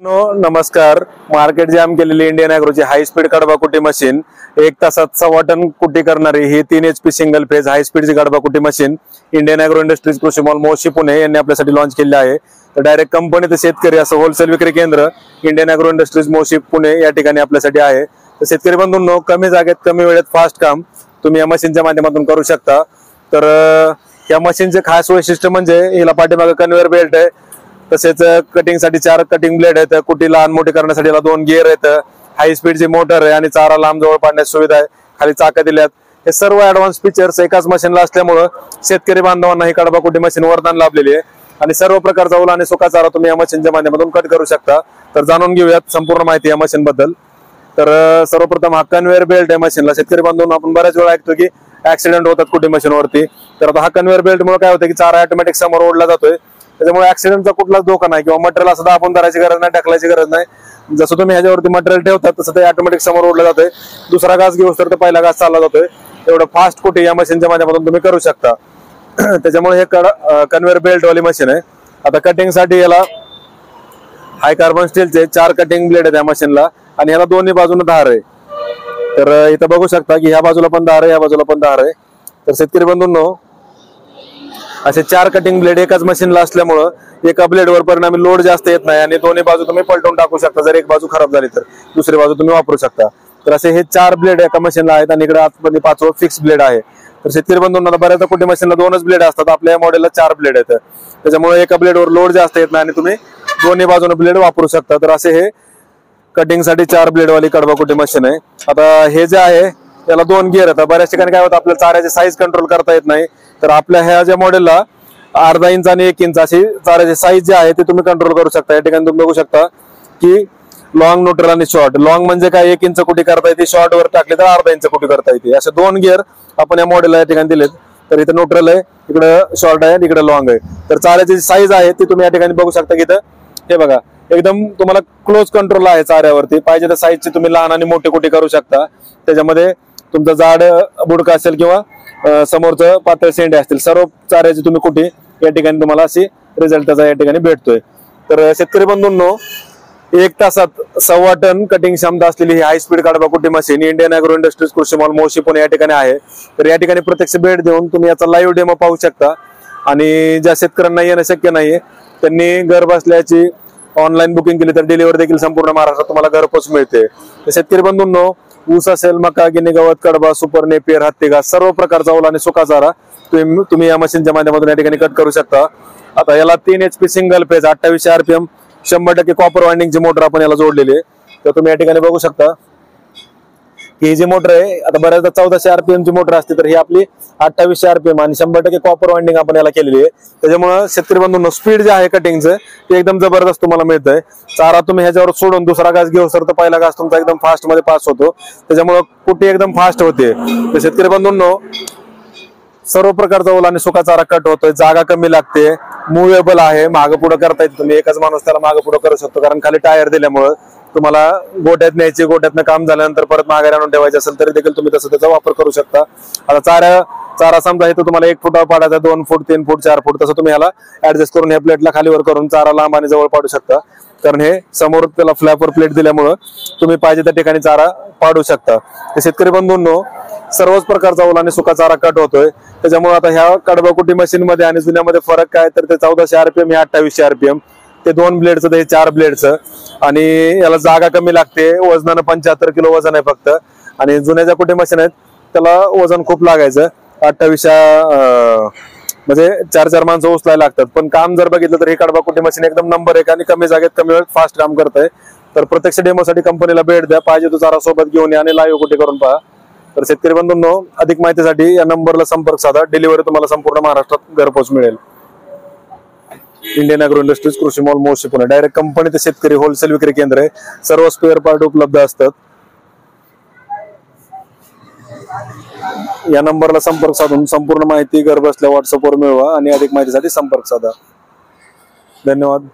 नमस्कार. मार्केट जाम केलेली Indian ॲग्रोची high speed कडबा कुटी मशीन 1 तासात 1.25 टन कुटी करणारी ही 3 HP सिंगल फेज हाय स्पीडची कडबा कुटी मशीन इंडियन ॲग्रो इंडस्ट्रीज कृषी मॉल मोशी पुणे यांनी आपल्यासाठी लॉन्च केली आहे. तर डायरेक्ट कंपनी ते शेतकरी असं होलसेल विक्री केंद्र Indian agro industries Moshi Pune या ठिकाणी आपल्यासाठी आहे. तर शेतकरी बंधूंनो, कमी जागेत कमी वेळेत फास्ट काम तुम्ही या मशीनच्या माध्यमातून करू शकता. तर या मशीनचे खास वैशिष्ट्य म्हणजे हिला पाठीमागे कन्व्हेअर बेल्ट आहे, तसेच कटिंग साठी 4 कटिंग ब्लेड आहेत, कुटी लहान मोठी करण्यासाठी याला 2 गिअर आहेत, हाय स्पीडची मोटर आहे आणि चारा लांब जवळ पाडण्याची सुविधा आहे, खाली चाकं दिल्यात. हे सर्व ऍडव्हान्स फीचर्स एकाच मशीनला असल्यामुळे शेतकरी बांधवांना ही कडबा कुटी मशीन वरदान लाभलेली आहे आणि सर्व प्रकारचा ओला आणि सुका चारा तुम्ही या मशीनच्या माध्यमातून कट करू शकता. तर जाणून घेऊयात संपूर्ण माहिती या मशीन बद्दल. तर सर्वप्रथम हा कन्व्हेअर बेल्ट आहे मशीनला. शेतकरी बांधवांना आपण बऱ्याच वेळा ऐकतो की ऍक्सिडेंट होतात कुटी मशीनवरती. तर आता हा कन्व्हेअर बेल्ट मुळे काय होतं की चारा ऑटोमॅटिक समोर ओढला जातोय, त्याच्यामुळे ऍक्सिडेंटचा कुठलाच धोका नाही किंवा मटेरियल असं आपण धरायची गरज नाही, टाकल्याची गरज नाही. जसं तुम्ही ह्याच्यावरती मटेरियल ठेवतात तसं ते ऑटोमॅटिक समोर ओढलं जातंय. दुसरा घास घेऊस तर पहिला घास चालला जातोय. एवढं फास्ट कुटी या मशीनच्या माध्यमातून तुम्ही करू शकता. त्याच्यामुळे हे कन्व्हेअर बेल्ट वाली मशीन आहे. आता कटिंग साठी याला हाय कार्बन स्टीलचे 4 कटिंग ब्लेड आहेत या मशीनला आणि याला दोन्ही बाजूने धार आहे. तर इथं बघू शकता की ह्या बाजूला पण धार आहे, या बाजूला पण धार आहे. तर शेतकरी बंधूंनो, असे 4 कटिंग ब्लेड एकाच मशीनला असल्यामुळं एका ब्लेडवर परिणामी लोड जास्त येत नाही आणि दोन्ही बाजू तुम्ही पलटून टाकू शकता. जर एक बाजू खराब झाली तर दुसरी बाजू तुम्ही वापरू शकता. तर असे हे 4 ब्लेड एका मशीनला आहेत आणि इकडे आतमध्ये 5वं फिक्स ब्लेड आहे. तर शेतकरी बंधूंना बऱ्याचदा कुठे मशीनला 2च ब्लेड असतात, आपल्या या मॉडेलला 4 ब्लेड आहेत. त्याच्यामुळे एका ब्लेडवर लोड जास्त येत नाही आणि तुम्ही दोन्ही बाजूने ब्लेड वापरू शकता. तर असे हे कटिंग साठी 4 ब्लेड वाली कडबा कुटी मशीन आहे. आता हे जे आहे त्याला 2 गिअर आहेत. बऱ्याच ठिकाणी काय होतं, आपल्याला चाऱ्याची साईज कंट्रोल करता येत नाही. तर आपल्या ह्या ज्या मॉडेलला 1/2 इंच आणि 1 इंच अशी चाऱ्याची साईज जी आहे ती तुम्ही कंट्रोल करू शकता. या ठिकाणी तुम्ही बघू शकता की लॉंग, न्यूट्रल आणि शॉर्ट. लॉंग म्हणजे काय, 1 इंच कुटी करता येते, शॉर्ट वर टाकली तर 1/2 इंच कुटी करता येते. असे 2 गिअर आपण या मॉडेलला या ठिकाणी दिलेत. तर इथं न्यूट्रल आहे, इकडे शॉर्ट आहे, इकडे लॉंग आहे. तर चाऱ्याची साईज आहे ती तुम्ही या ठिकाणी बघू शकता की इथं हे बघा, एकदम तुम्हाला क्लोज कंट्रोल आहे चाऱ्यावरती. पाहिजे तर साईजची तुम्ही लहान आणि मोठी कुटी करू शकता. त्याच्यामध्ये तुमचं जाड बुडका असेल किंवा समोरचं पातळ शेंडे असतील, सर्व चाऱ्याची तुम्ही कुटी या ठिकाणी तुम्हाला अशी रिझल्ट त्याचा या ठिकाणी भेटतोय. तर शेतकरी बंधूंनो, 1 तासात 1.25 टन कटिंग क्षमता असलेली ही हाय स्पीड कडबा कुटी मशीन इंडियन ॲग्रो इंडस्ट्रीज कृषी मॉल मोशी पुणे या ठिकाणी आहे. तर या ठिकाणी प्रत्यक्ष भेट देऊन तुम्ही याचा लाईव्ह डेमो पाहू शकता आणि ज्या शेतकऱ्यांना येणं शक्य नाहीये त्यांनी घर बसल्याची ऑनलाईन बुकिंग केली तर डिलिव्हरी देखील संपूर्ण महाराष्ट्रात तुम्हाला घरपोच मिळते. तर शेतकरी बंधूंनो, ऊस असेल, मका, गिनी गवत, कडबा, सुपर, नेपियर, हत्ती घास, सर्व प्रकारचा ओला आणि सुका चारा तुम्ही या मशीनच्या माध्यमातून या ठिकाणी कट करू शकता. आता याला 3 HP सिंगल फेज 2800 RPM 100% कॉपर वाइंडिंगची मोटर आपण याला जोडलेली आहे. तर तुम्ही या ठिकाणी बघू शकता ही जी मोटर आहे, आता बऱ्याचदा 1400 RPM ची मोटर असते, तर ही आपली 2800 RPM आणि 100% कॉपर वाइंडिंग आपण याला केलेली आहे. त्याच्यामुळे शेतकरी बंधूंनो, स्पीड जे आहे कटिंगचं ते एकदम जबरदस्त तुम्हाला मिळतंय. चारा तुम्ही ह्याच्यावर सोडून दुसरा घास घेऊ तर पहिला घास तुमचा एकदम फास्ट मध्ये पास होतो. त्याच्यामुळे कुटी एकदम फास्ट होते. तर शेतकरी बंधूंनो, सर्व प्रकारचा ओला आणि सुका चारा कट होतोय, जागा कमी लागते, मुव्हेबल आहे, मागं पुढे करता येते. तुम्ही एकच माणूस त्याला मागं पुढे करू शकतो, कारण खाली टायर दिल्यामुळे तुम्हाला गोट्यात न्यायची, गोट्यातनं काम झाल्यानंतर परत माघारी आणून ठेवायचे असेल तरी देखील तुम्ही तसं त्याचा वापर करू शकता. आता चारा समजा इथं तुम्हाला 1 फुटावर पाडायचा, 2 फूट, 3 फूट, 4 फूट, तसं तुम्ही ह्याला ऍडजस्ट करून या प्लेटला खालीवर करून चारा लांब आणि जवळ पाडू शकता. कारण हे समोर त्याला फ्लॅपवर प्लेट दिल्यामुळं तुम्ही पाहिजे त्या ठिकाणी चारा पाडू शकता. ते शेतकरी बंधूंनो, सर्वच प्रकारचा ओला आणि सुका चारा कट होतोय. त्याच्यामुळे आता ह्या कडबा कुटी मशीन मध्ये आणि जुन्यामध्ये फरक काय, तर ते 1400 RPM हे 2800 RPM, ते 2 ब्लेडचं ते 4 ब्लेडचं आणि याला जागा कमी लागते. वजनानं 75 किलो वजन आहे फक्त. आणि जुन्या ज्या कुटी मशीन आहेत त्याला वजन खूप लागायचं, 2800 म्हणजे 4 माणसं उचलायला लागतात. पण काम जर बघितलं तर ही कडबा कुटी मशीन एकदम नंबर 1 आणि कमी जागेत कमी वेळेत फास्ट काम करतंय. तर प्रत्यक्ष डेमोसाठी कंपनीला भेट द्या, पाहिजे तो चारा सोबत घेऊन या आणि लाईव्ह कुटी करून पहा. तर शेतकरी बंधूंनो, अधिक माहितीसाठी या नंबरला संपर्क साधा. डिलिव्हरी तुम्हाला संपूर्ण महाराष्ट्रात घरपोच मिळेल. इंडियन ॲग्रो इंडस्ट्रीज कृषी mall Moshi Pune direct company ते शेतकरी होलसेल विक्री केंद्र आहे. सर्व स्पेअर पार्ट उपलब्ध असतात. या नंबरला संपर्क साधून संपूर्ण माहिती घर बसल्या व्हॉट्सअपवर मिळवा आणि अधिक माहितीसाठी संपर्क साधा. धन्यवाद.